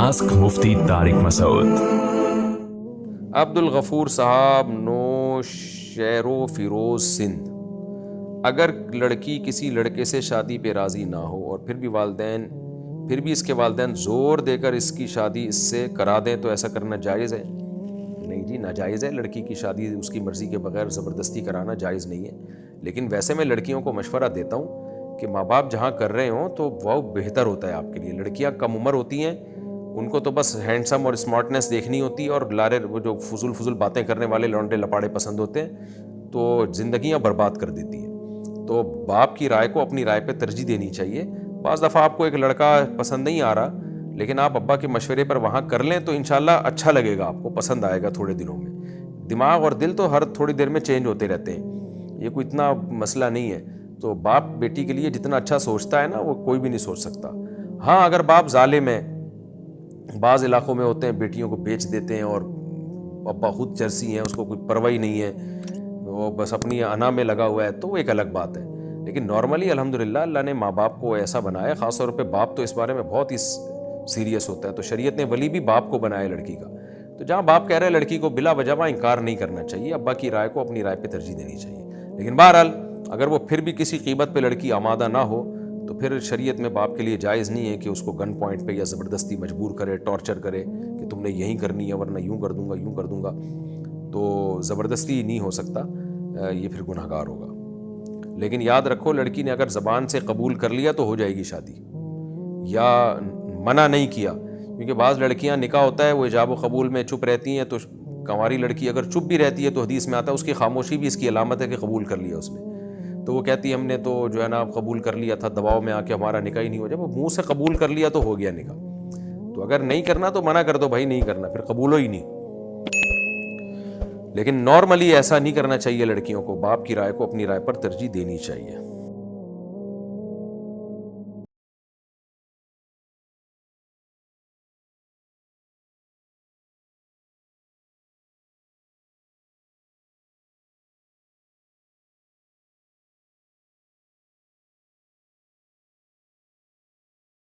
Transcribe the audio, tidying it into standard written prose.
Ask مفتی طارق مسعود۔ عبدالغفور صاحب، نوشہر و فیروز، سندھ۔ اگر لڑکی کسی لڑکے سے شادی پہ راضی نہ ہو اور پھر بھی اس کے والدین زور دے کر اس کی شادی اس سے کرا دیں تو ایسا کرنا جائز ہے؟ نہیں جی، ناجائز ہے۔ لڑکی کی شادی اس کی مرضی کے بغیر زبردستی کرانا جائز نہیں ہے۔ لیکن ویسے میں لڑکیوں کو مشورہ دیتا ہوں کہ ماں باپ جہاں کر رہے ہوں تو وہ بہتر ہوتا ہے آپ کے لیے۔ لڑکیاں کم عمر ہوتی ہیں، ان کو تو بس ہینڈسم اور اسمارٹنیس دیکھنی ہوتی ہے، اور لارے وہ جو فضول باتیں کرنے والے لونڈے لپاڑے پسند ہوتے ہیں، تو زندگیاں برباد کر دیتی ہیں۔ تو باپ کی رائے کو اپنی رائے پہ ترجیح دینی چاہیے۔ بعض دفعہ آپ کو ایک لڑکا پسند نہیں آ رہا، لیکن آپ ابا کے مشورے پر وہاں کر لیں تو انشاءاللہ اچھا لگے گا، آپ کو پسند آئے گا تھوڑے دنوں میں۔ دماغ اور دل تو ہر تھوڑی دیر میں چینج ہوتے رہتے ہیں، یہ کوئی اتنا مسئلہ نہیں ہے۔ تو باپ بیٹی کے لیے جتنا اچھا سوچتا ہے نا، وہ کوئی بھی نہیں سوچ سکتا۔ ہاں، اگر باپ ظالم ہے، بعض علاقوں میں ہوتے ہیں بیٹیوں کو بیچ دیتے ہیں، اور ابا خود چرسی ہیں، اس کو کوئی پرواہ نہیں ہے، وہ بس اپنی انا میں لگا ہوا ہے، تو وہ ایک الگ بات ہے۔ لیکن نارملی الحمدللہ اللہ نے ماں باپ کو ایسا بنایا، خاص طور پہ باپ تو اس بارے میں بہت ہی سیریس ہوتا ہے، تو شریعت نے ولی بھی باپ کو بنایا لڑکی کا۔ تو جہاں باپ کہہ رہے ہیں لڑکی کو بلا وجہ انکار نہیں کرنا چاہیے، ابا کی رائے کو اپنی رائے پہ ترجیح دینی چاہیے۔ لیکن بہرحال اگر وہ پھر بھی کسی قیمت پہ لڑکی آمادہ نہ ہو تو پھر شریعت میں باپ کے لیے جائز نہیں ہے کہ اس کو گن پوائنٹ پہ یا زبردستی مجبور کرے، ٹارچر کرے کہ تم نے یہی کرنی ہے ورنہ یوں کر دوں گا۔ تو زبردستی نہیں ہو سکتا، یہ پھر گناہ گار ہوگا۔ لیکن یاد رکھو، لڑکی نے اگر زبان سے قبول کر لیا تو ہو جائے گی شادی، یا منع نہیں کیا، کیونکہ بعض لڑکیاں نکاح ہوتا ہے وہ ایجاب و قبول میں چپ رہتی ہیں، تو کنواری لڑکی اگر چپ بھی رہتی ہے تو حدیث میں آتا ہے اس کی خاموشی بھی اس کی علامت ہے کہ قبول کر لیا اس نے۔ تو وہ کہتی ہے ہم نے تو جو ہے نا قبول کر لیا تھا، دباؤ میں آ کے ہمارا نکاح ہی نہیں ہو جائے۔ وہ منہ سے قبول کر لیا تو ہو گیا نکاح۔ تو اگر نہیں کرنا تو منع کر دو، بھائی نہیں کرنا، پھر قبول ہو ہی نہیں۔ لیکن نارملی ایسا نہیں کرنا چاہیے، لڑکیوں کو باپ کی رائے کو اپنی رائے پر ترجیح دینی چاہیے۔